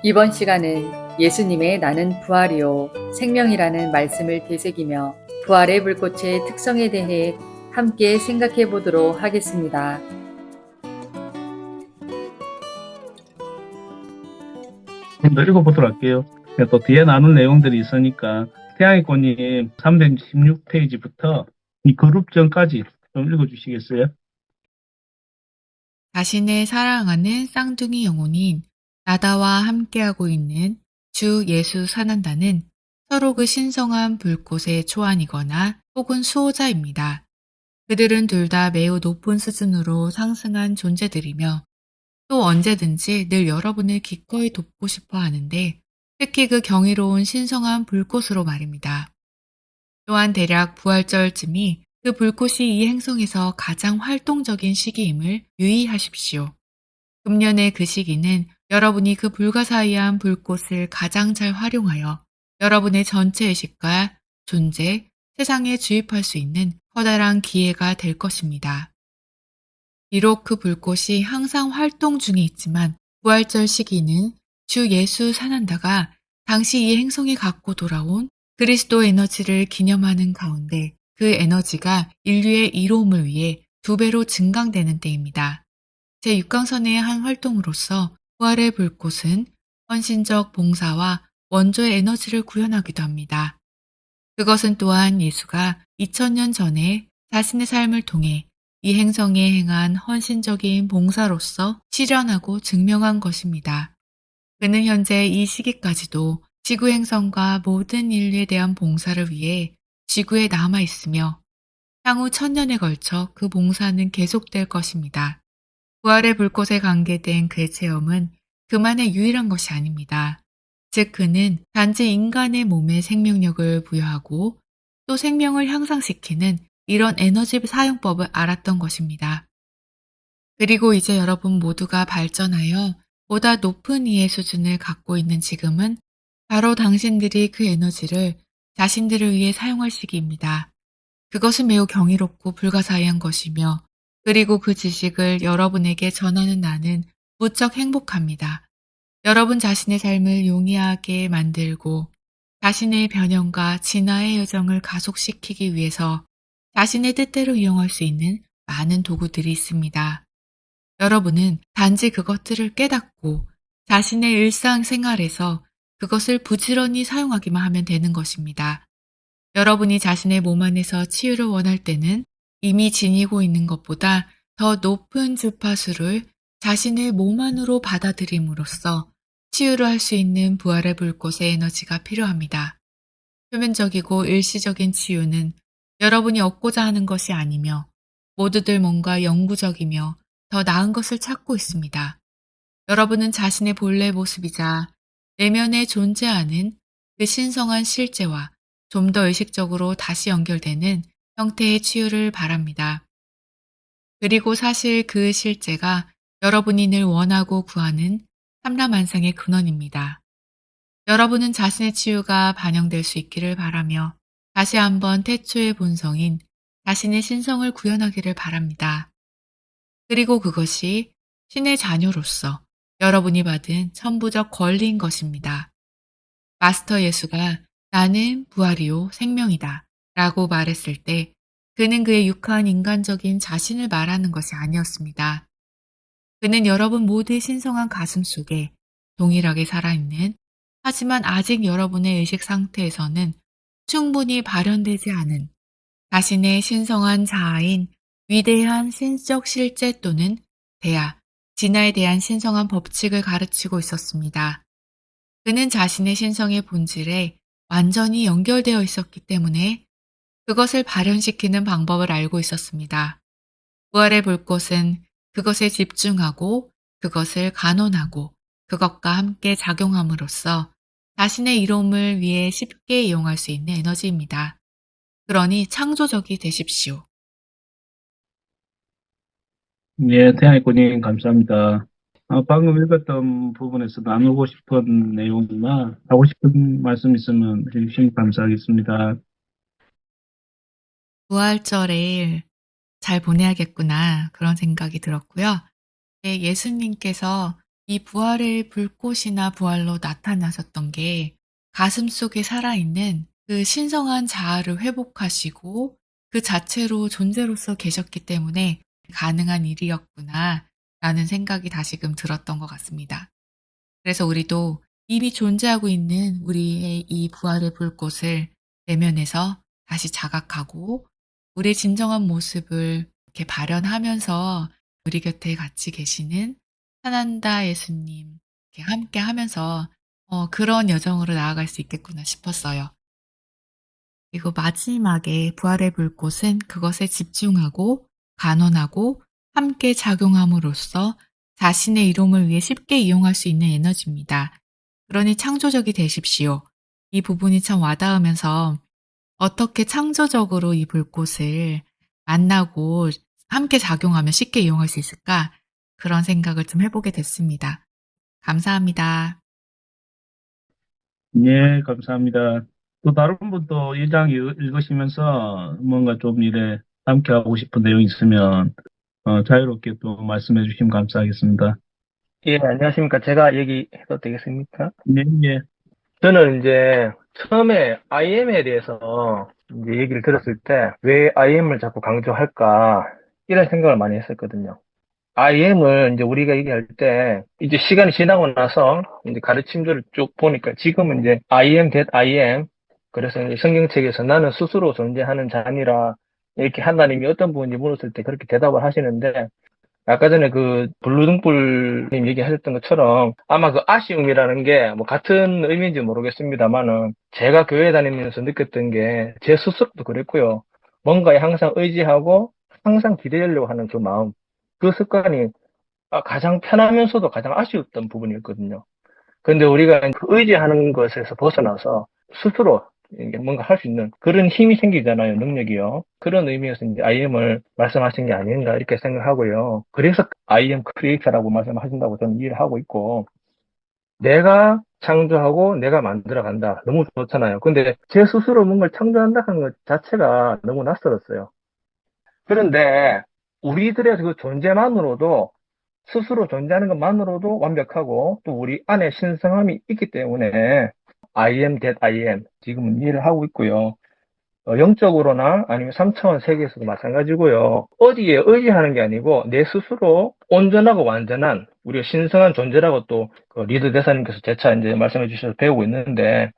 이번 시간은 예수님의 나는 부활이요 생명이라는 말씀을 되새기며 부활의 불꽃의 특성에 대해 함께 생각해 보도록 하겠습니다. 좀 더 읽어보도록 할게요. 또 뒤에 나눌 내용들이 있으니까 태양이꽃님 316페이지부터 이 그룹전까지 좀 읽어주시겠어요? 자신의 사랑하는 쌍둥이 영혼인 나다와 함께하고 있는 주 예수 사난다는 서로 그 신성한 불꽃의 초안이거나 혹은 수호자입니다. 그들은 둘 다 매우 높은 수준으로 상승한 존재들이며 또 언제든지 늘 여러분을 기꺼이 돕고 싶어 하는데 특히 그 경이로운 신성한 불꽃으로 말입니다. 또한 대략 부활절쯤이 그 불꽃이 이 행성에서 가장 활동적인 시기임을 유의하십시오. 금년의 그 시기는 여러분이 그 불가사의한 불꽃을 가장 잘 활용하여 여러분의 전체 의식과 존재, 세상에 주입할 수 있는 커다란 기회가 될 것입니다. 비록 그 불꽃이 항상 활동 중에 있지만 부활절 시기는 주 예수 사난다가 당시 이 행성에 갖고 돌아온 그리스도 에너지를 기념하는 가운데 그 에너지가 인류의 이로움을 위해 2배로 증강되는 때입니다. 제6강선의 한 활동으로서 부활의 불꽃은 헌신적 봉사와 원조의 에너지를 구현하기도 합니다. 그것은 또한 예수가 2000년 전에 자신의 삶을 통해 이 행성에 행한 헌신적인 봉사로서 실현하고 증명한 것입니다. 그는 현재 이 시기까지도 지구 행성과 모든 인류에 대한 봉사를 위해 지구에 남아 있으며 향후 1000년에 걸쳐 그 봉사는 계속될 것입니다. 부활의 불꽃에 관계된 그의 체험은 그만의 유일한 것이 아닙니다. 즉 그는 단지 인간의 몸에 생명력을 부여하고 또 생명을 향상시키는 이런 에너지 사용법을 알았던 것입니다. 그리고 이제 여러분 모두가 발전하여 보다 높은 이해 수준을 갖고 있는 지금은 바로 당신들이 그 에너지를 자신들을 위해 사용할 시기입니다. 그것은 매우 경이롭고 불가사의한 것이며 그리고 그 지식을 여러분에게 전하는 나는 무척 행복합니다. 여러분 자신의 삶을 용이하게 만들고 자신의 변형과 진화의 여정을 가속시키기 위해서 자신의 뜻대로 이용할 수 있는 많은 도구들이 있습니다. 여러분은 단지 그것들을 깨닫고 자신의 일상생활에서 그것을 부지런히 사용하기만 하면 되는 것입니다. 여러분이 자신의 몸 안에서 치유를 원할 때는 이미 지니고 있는 것보다 더 높은 주파수를 자신의 몸 안으로 받아들임으로써 치유를 할 수 있는 부활의 불꽃의 에너지가 필요합니다. 표면적이고 일시적인 치유는 여러분이 얻고자 하는 것이 아니며 모두들 뭔가 영구적이며 더 나은 것을 찾고 있습니다. 여러분은 자신의 본래 모습이자 내면에 존재하는 그 신성한 실제와 좀 더 의식적으로 다시 연결되는 형태의 치유를 바랍니다. 그리고 사실 그 실제가 여러분이 늘 원하고 구하는 삼라만상의 근원입니다. 여러분은 자신의 치유가 반영될 수 있기를 바라며 다시 한번 태초의 본성인 자신의 신성을 구현하기를 바랍니다. 그리고 그것이 신의 자녀로서 여러분이 받은 천부적 권리인 것입니다. 마스터 예수가 나는 부활이요 생명이다 라고 말했을 때 그는 그의 육한 인간적인 자신을 말하는 것이 아니었습니다. 그는 여러분 모두의 신성한 가슴 속에 동일하게 살아있는 하지만 아직 여러분의 의식 상태에서는 충분히 발현되지 않은 자신의 신성한 자아인 위대한 신적 실제 또는 대화, 진화에 대한 신성한 법칙을 가르치고 있었습니다. 그는 자신의 신성의 본질에 완전히 연결되어 있었기 때문에 그것을 발현시키는 방법을 알고 있었습니다. 부활의 불꽃은 그것에 집중하고 그것을 간혼하고 그것과 함께 작용함으로써 자신의 이로움을 위해 쉽게 이용할 수 있는 에너지입니다. 그러니 창조적이 되십시오. 예, 태양이꽃님 감사합니다. 방금 읽었던 부분에서 나누고 싶은 내용이나 하고 싶은 말씀 있으면 해주시면 감사하겠습니다. 부활절을 잘 보내야겠구나 그런 생각이 들었고요. 네, 예수님께서 이 부활의 불꽃이나 부활로 나타나셨던 게 가슴 속에 살아있는 그 신성한 자아를 회복하시고 그 자체로 존재로서 계셨기 때문에 가능한 일이었구나 라는 생각이 다시금 들었던 것 같습니다. 그래서 우리도 이미 존재하고 있는 우리의 이 부활의 불꽃을 내면에서 다시 자각하고 우리의 진정한 모습을 이렇게 발현하면서 우리 곁에 같이 계시는 산한다 예수님 이렇게 함께 하면서 그런 여정으로 나아갈 수 있겠구나 싶었어요. 그리고 마지막에 부활의 불꽃은 그것에 집중하고 간언하고 함께 작용함으로써 자신의 이룸을 위해 쉽게 이용할 수 있는 에너지입니다. 그러니 창조적이 되십시오. 이 부분이 참 와닿으면서 어떻게 창조적으로 이 불꽃을 만나고 함께 작용하면 쉽게 이용할 수 있을까? 그런 생각을 좀 해보게 됐습니다. 감사합니다. 예, 감사합니다. 또 다른 분도 이 장 읽으시면서 뭔가 좀 이래 함께 하고 싶은 내용이 있으면 자유롭게 또 말씀해 주시면 감사하겠습니다. 예, 안녕하십니까. 제가 얘기해도 되겠습니까? 예, 예. 저는 이제 처음에 IM에 대해서 이제 얘기를 들었을 때 왜 IM을 자꾸 강조할까 이런 생각을 많이 했었거든요. IM을 이제 우리가 얘기할 때 이제 시간이 지나고 나서 이제 가르침들을 쭉 보니까 지금은 이제 I am that I am 그래서 이제 성경책에서 나는 스스로 존재하는 자니라 이렇게 하나님이 어떤 부분인지 물었을 때 그렇게 대답을 하시는데 아까 전에 그 블루등불님 얘기하셨던 것처럼 아마 그 아쉬움이라는 게 뭐 같은 의미인지 모르겠습니다만은 제가 교회 다니면서 느꼈던 게 제 스스로도 그랬고요. 뭔가에 항상 의지하고 항상 기대하려고 하는 그 마음, 그 습관이 가장 편하면서도 가장 아쉬웠던 부분이었거든요. 근데 우리가 그 의지하는 것에서 벗어나서 스스로 이게 뭔가 할 수 있는 그런 힘이 생기잖아요, 능력이요. 그런 의미에서 이제 IM을 말씀하신 게 아닌가 이렇게 생각하고요. 그래서 IM 크리에이터라고 말씀하신다고 저는 이해를 하고 있고, 내가 창조하고 내가 만들어 간다. 너무 좋잖아요. 근데 제 스스로 뭔가를 창조한다 하는 것 자체가 너무 낯설었어요. 그런데 우리들의 그 존재만으로도 스스로 존재하는 것만으로도 완벽하고 또 우리 안에 신성함이 있기 때문에 I am that I am 지금은 이해를 하고 있고요. 영적으로나 아니면 3차원 세계에서도 마찬가지고요. 어디에 의지하는 게 아니고 내 스스로 온전하고 완전한 우리가 신성한 존재라고 또그 리드 대사님께서 재차 이제 말씀해 주셔서 배우고 있는데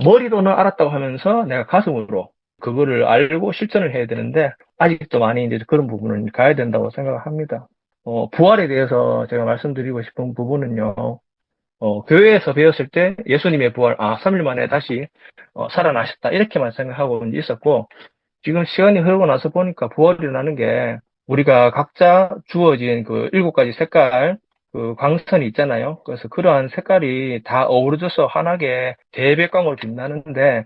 머리로는 알았다고 하면서 내가 가슴으로 그거를 알고 실천을 해야 되는데 아직도 많이 이제 그런 부분을 가야 된다고 생각합니다. 부활에 대해서 제가 말씀드리고 싶은 부분은요. 교회에서 배웠을 때 예수님의 부활, 3일 만에 다시 살아나셨다. 이렇게만 생각하고 이제 있었고, 지금 시간이 흐르고 나서 보니까 부활이 일어나는 게 우리가 각자 주어진 그 7가지 색깔, 그 광선이 있잖아요. 그래서 그러한 색깔이 다 어우러져서 환하게 대백광으로 빛나는데,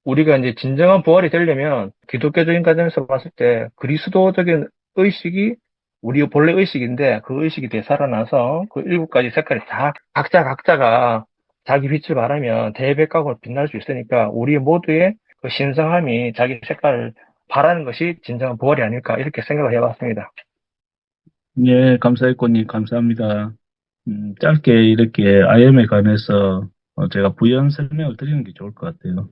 우리가 이제 진정한 부활이 되려면 기독교적인 과정에서 봤을 때 그리스도적인 의식이 우리 본래 의식인데 그 의식이 되살아나서 그 7가지 색깔이 다 각자가 자기 빛을 발하면 대백각으로 빛날 수 있으니까 우리 모두의 그 신성함이 자기 색깔을 발하는 것이 진정한 부활이 아닐까 이렇게 생각을 해봤습니다. 예, 감사했군요. 감사합니다. 짧게 이렇게 IM에 관해서 제가 부연 설명을 드리는 게 좋을 것 같아요.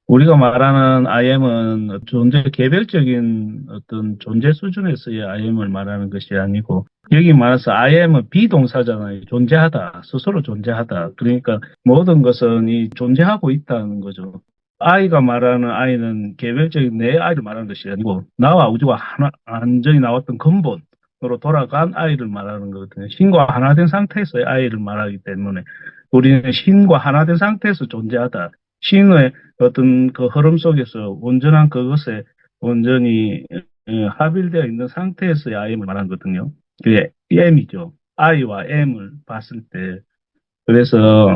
우리가 말하는 IM은 존재 개별적인 어떤 존재 수준에서의 IM을 말하는 것이 아니고 여기 말해서 IM은 비동사잖아요. 존재하다, 스스로 존재하다. 그러니까 모든 것은 이 존재하고 있다는 거죠. 아이가 말하는 아이는 개별적인 내 아이를 말하는 것이 아니고 나와 우주가 하나, 완전히 나왔던 근본으로 돌아간 아이를 말하는 거거든요. 신과 하나 된 상태에서의 아이를 말하기 때문에 우리는 신과 하나 된 상태에서 존재하다. 신의 어떤 그 흐름 속에서 온전한 그것에 온전히 합일되어 있는 상태에서의 IM을 말하는 거거든요. 그게 M이죠. I와 M을 봤을 때 그래서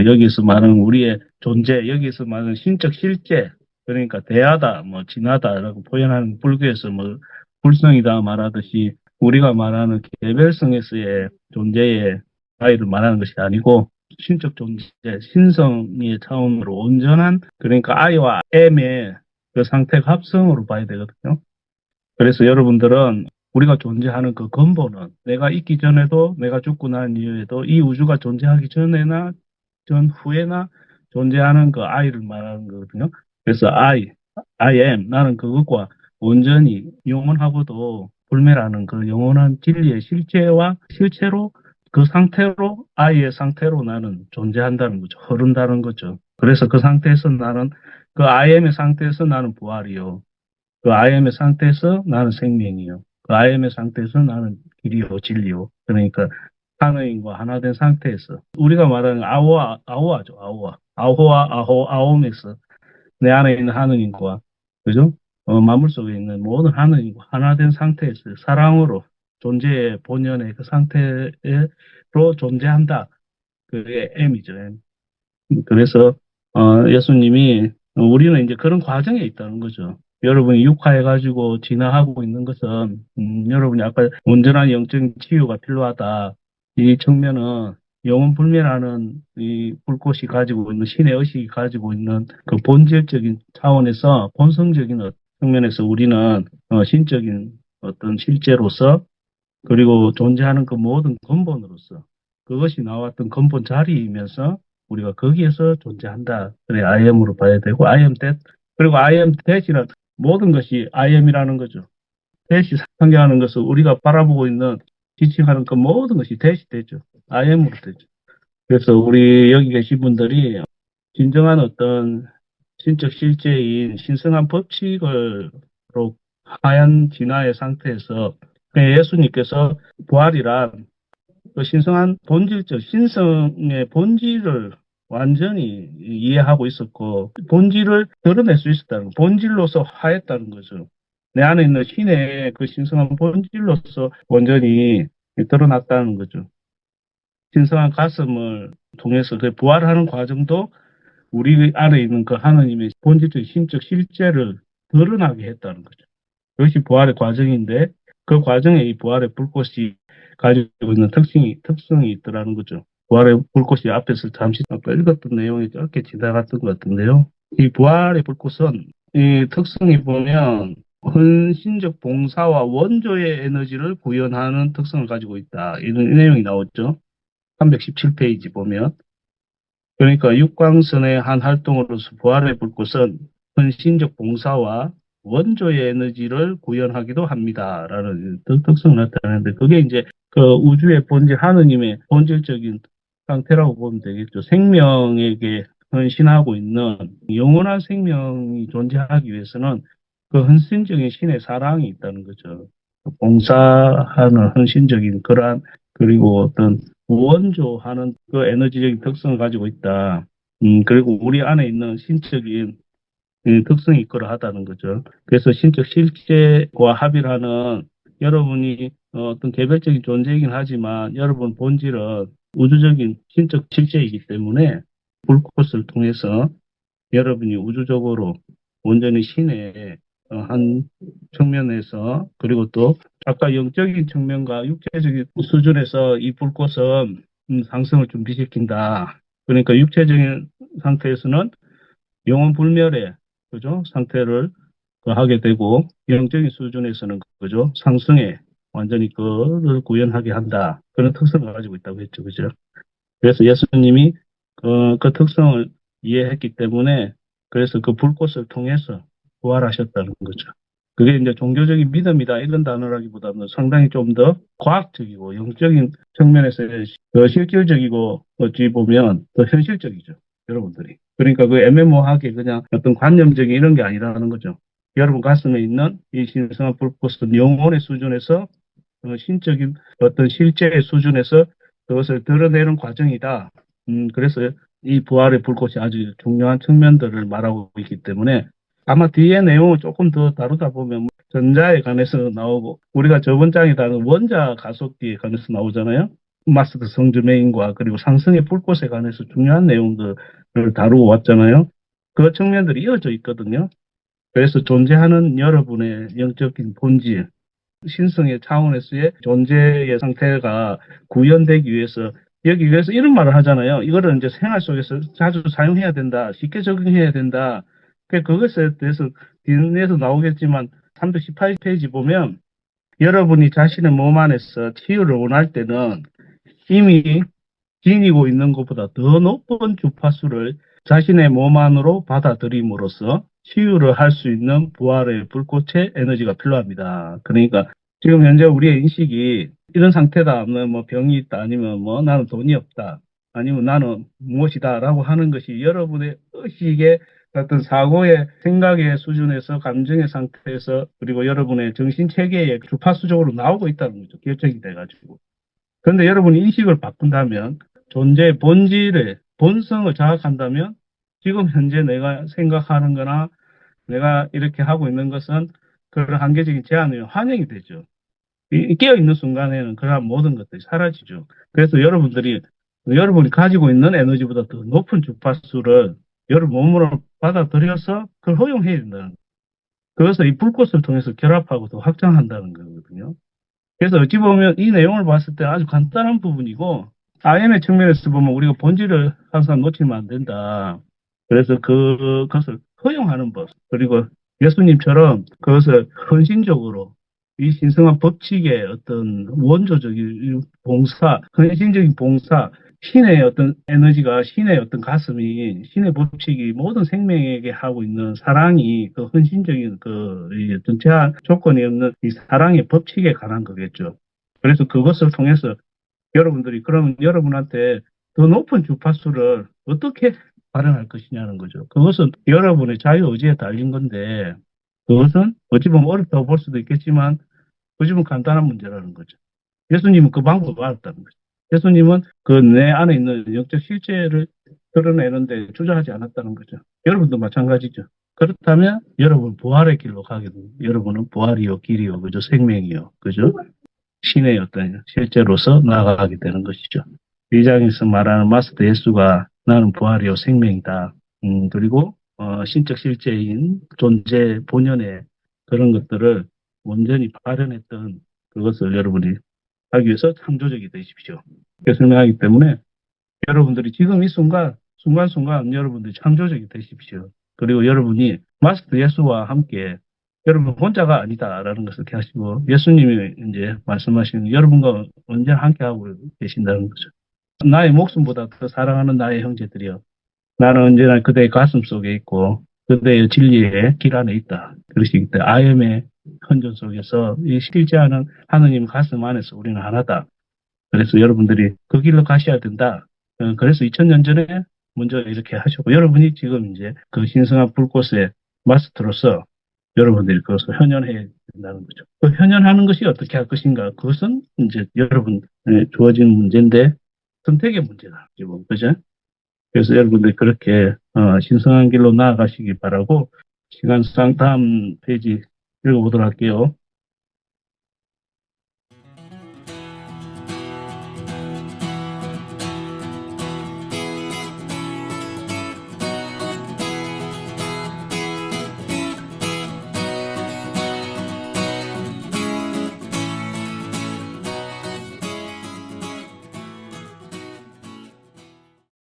여기서 말하는 우리의 존재, 여기서 말하는 신적 실제, 그러니까 대하다, 뭐 진하다라고 표현하는 불교에서 뭐 불성이다 말하듯이 우리가 말하는 개별성에서의 존재의 아이를 말하는 것이 아니고 신적 존재, 신성의 차원으로 온전한 그러니까 I와 M의 그 상태가 합성으로 봐야 되거든요. 그래서 여러분들은 우리가 존재하는 그 근본은 내가 있기 전에도 내가 죽고 난 이후에도 이 우주가 존재하기 전에나 전후에나 존재하는 그 I를 말하는 거거든요. 그래서 I am, 나는 그것과 온전히 영원하고도 불멸하는 그 영원한 진리의 실체와 실체로 그 상태로 I의 상태로 나는 존재한다는 거죠. 흐른다는 거죠. 그래서 그 상태에서 나는 그 I am의 상태에서 나는 부활이요. 그 I am의 상태에서 나는 생명이요. 그 I am의 상태에서 나는 길이요, 진리요. 그러니까 하나님과 하나 된 상태에서 우리가 말하는 아오아죠, 아오아. 아호아, 아호, 아옴에서 내 안에 있는 하느님과 그죠? 만물 속에 있는 모든 하느님과 하나 된 상태에서 사랑으로 존재의 본연의 그 상태로 존재한다. 그게 M이죠, M. 그래서 예수님이 우리는 이제 그런 과정에 있다는 거죠. 여러분이 육화해가지고 진화하고 있는 것은 여러분이 아까 온전한 영적인 치유가 필요하다. 이 측면은 영원 불멸하는 이 불꽃이 가지고 있는 신의 의식이 가지고 있는 그 본질적인 차원에서 본성적인 측면에서 우리는 신적인 어떤 실제로서 그리고 존재하는 그 모든 근본으로서 그것이 나왔던 근본 자리이면서 우리가 거기에서 존재한다. 그래, I am으로 봐야 되고, I am that. 그리고 I am that이란 모든 것이 I am이라는 거죠. that이 상징하는 것은 우리가 바라보고 있는 지칭하는 그 모든 것이 that이 되죠. I am으로 되죠. 그래서 우리 여기 계신 분들이 진정한 어떤 신적 실제인 신성한 법칙으로 하얀 진화의 상태에서 그냥 예수님께서 부활이란 그 신성한 본질적 신성의 본질을 완전히 이해하고 있었고 본질을 드러낼 수 있었다는 거, 본질로서 화했다는 거죠. 내 안에 있는 신의 그 신성한 본질로서 완전히 드러났다는 거죠. 신성한 가슴을 통해서 그 부활하는 과정도 우리 안에 있는 그 하나님의 본질적 신적 실제를 드러나게 했다는 거죠. 그것이 부활의 과정인데 그 과정에 이 부활의 불꽃이 가지고 있는 특성이 있더라는 거죠. 부활의 불꽃이 앞에서 잠시 아까 읽었던 내용이 짧게 지나갔던 것 같은데요. 이 부활의 불꽃은 이 특성이 보면 헌신적 봉사와 원조의 에너지를 구현하는 특성을 가지고 있다. 이런 내용이 나왔죠. 317페이지 보면. 그러니까 육광선의 한 활동으로서 부활의 불꽃은 헌신적 봉사와 원조의 에너지를 구현하기도 합니다. 라는 특성을 나타내는데 그게 이제 그 우주의 본질, 하느님의 본질적인 상태라고 보면 되겠죠. 생명에게 헌신하고 있는 영원한 생명이 존재하기 위해서는 그 헌신적인 신의 사랑이 있다는 거죠. 봉사하는 헌신적인 그러한 그리고 어떤 원조하는 그 에너지적인 특성을 가지고 있다. 그리고 우리 안에 있는 신적인 특성이 그러하다는 거죠. 그래서 신적 실제와 합일하는 여러분이 어떤 개별적인 존재이긴 하지만 여러분 본질은 우주적인 신적 실제이기 때문에 불꽃을 통해서 여러분이 우주적으로 온전히 신의 한 측면에서 그리고 또 아까 영적인 측면과 육체적인 수준에서 이 불꽃은 상승을 준비시킨다. 그러니까 육체적인 상태에서는 영원 불멸의 그죠 상태를 하게 되고 영적인 수준에서는 그죠 상승에 완전히 그를 구현하게 한다. 그런 특성을 가지고 있다고 했죠, 그죠? 그래서 예수님이 그 특성을 이해했기 때문에 그래서 그 불꽃을 통해서 부활하셨다는 거죠. 그게 이제 종교적인 믿음이다 이런 단어라기보다는 상당히 좀 더 과학적이고 영적인 측면에서 더 실질적이고 어찌 보면 더 현실적이죠. 여러분들이. 그러니까 그 애매모호하게 그냥 어떤 관념적인 이런 게 아니라는 거죠. 여러분 가슴에 있는 이 신성한 불꽃은 영혼의 수준에서 신적인 어떤 실제의 수준에서 그것을 드러내는 과정이다. 그래서 이 부활의 불꽃이 아주 중요한 측면들을 말하고 있기 때문에 아마 뒤에 내용을 조금 더 다루다 보면 전자에 관해서 나오고 우리가 저번 장에 다룬 원자 가속기에 관해서 나오잖아요. 마스터 성주메인과 그리고 상승의 불꽃에 관해서 중요한 내용들을 다루고 왔잖아요. 그 측면들이 이어져 있거든요. 그래서 존재하는 여러분의 영적인 본질, 신성의 차원에서의 존재의 상태가 구현되기 위해서 여기 위해서 이런 말을 하잖아요. 이거를 이제 생활 속에서 자주 사용해야 된다. 쉽게 적용해야 된다. 그것에 대해서 뒤에서 나오겠지만 318페이지 보면 여러분이 자신의 몸 안에서 치유를 원할 때는 이미 지니고 있는 것보다 더 높은 주파수를 자신의 몸 안으로 받아들임으로써 치유를 할 수 있는 부활의 불꽃의 에너지가 필요합니다. 그러니까 지금 현재 우리의 인식이 이런 상태다, 뭐 병이 있다, 아니면 뭐 나는 돈이 없다, 아니면 나는 무엇이다라고 하는 것이 여러분의 의식의 어떤 사고의 생각의 수준에서 감정의 상태에서 그리고 여러분의 정신 체계의 주파수적으로 나오고 있다는 거죠. 결정이 돼가지고. 그런데 여러분이 인식을 바꾼다면 존재의 본질의 본성을 자각한다면 지금 현재 내가 생각하는 거나 내가 이렇게 하고 있는 것은 그런 한계적인 제한이면 환영이 되죠. 깨어있는 순간에는 그러한 모든 것들이 사라지죠. 그래서 여러분이 가지고 있는 에너지보다 더 높은 주파수를 여러분 몸으로 받아들여서 그걸 허용해야 된다는 거예요. 그래서 이 불꽃을 통해서 결합하고 더 확장한다는 거거든요. 그래서 어찌 보면 이 내용을 봤을 때 아주 간단한 부분이고 IM의 측면에서 보면 우리가 본질을 항상 놓치면 안 된다. 그래서 그것을 허용하는 법 그리고 예수님처럼 그것을 헌신적으로 이 신성한 법칙의 어떤 원조적인 봉사, 헌신적인 봉사, 신의 어떤 에너지가 신의 어떤 가슴이 신의 법칙이 모든 생명에게 하고 있는 사랑이 그 헌신적인 이 어떤 제한 조건이 없는 이 사랑의 법칙에 관한 거겠죠. 그래서 그것을 통해서 그러면 여러분한테 더 높은 주파수를 어떻게 발현할 것이냐는 거죠. 그것은 여러분의 자유의지에 달린 건데, 그것은 어찌 보면 어렵다고 볼 수도 있겠지만, 어찌 보면 간단한 문제라는 거죠. 예수님은 그 방법을 알았다는 거죠. 예수님은 그 내 안에 있는 영적 실체를 드러내는데 주저하지 않았다는 거죠. 여러분도 마찬가지죠. 그렇다면 여러분 부활의 길로 가게 됩니다. 여러분은 부활이요, 길이요, 그죠? 생명이요, 그죠? 신의 어떤 실제로서 나아가게 되는 것이죠. 이 장에서 말하는 마스터 예수가 나는 부활이요 생명이다. 그리고 신적 실제인 존재 본연의 그런 것들을 온전히 발현했던 그것을 여러분이 하기 위해서 창조적이 되십시오. 이렇게 설명하기 때문에 여러분들이 지금 이 순간순간 여러분들이 창조적이 되십시오. 그리고 여러분이 마스터 예수와 함께 여러분 혼자가 아니다라는 것을 이렇게 하시고 예수님이 이제 말씀하시는 여러분과 언제나 함께 하고 계신다는 거죠. 나의 목숨보다 더 사랑하는 나의 형제들이여 나는 언제나 그대의 가슴 속에 있고 그대의 진리의 길 안에 있다. 그러시기 때문에 아엠의 헌전 속에서 이 실제하는 하느님 가슴 안에서 우리는 하나다. 그래서 여러분들이 그 길로 가셔야 된다. 그래서 2000년 전에 먼저 이렇게 하셨고, 여러분이 지금 이제 그 신성한 불꽃의 마스터로서 여러분들이 그것을 현현해야 된다는 거죠. 그 현현하는 것이 어떻게 할 것인가? 그것은 이제 여러분에 주어진 문제인데, 선택의 문제다. 지금, 그죠? 그래서 여러분들이 그렇게, 신성한 길로 나아가시기 바라고, 시간상 다음 페이지 읽어보도록 할게요.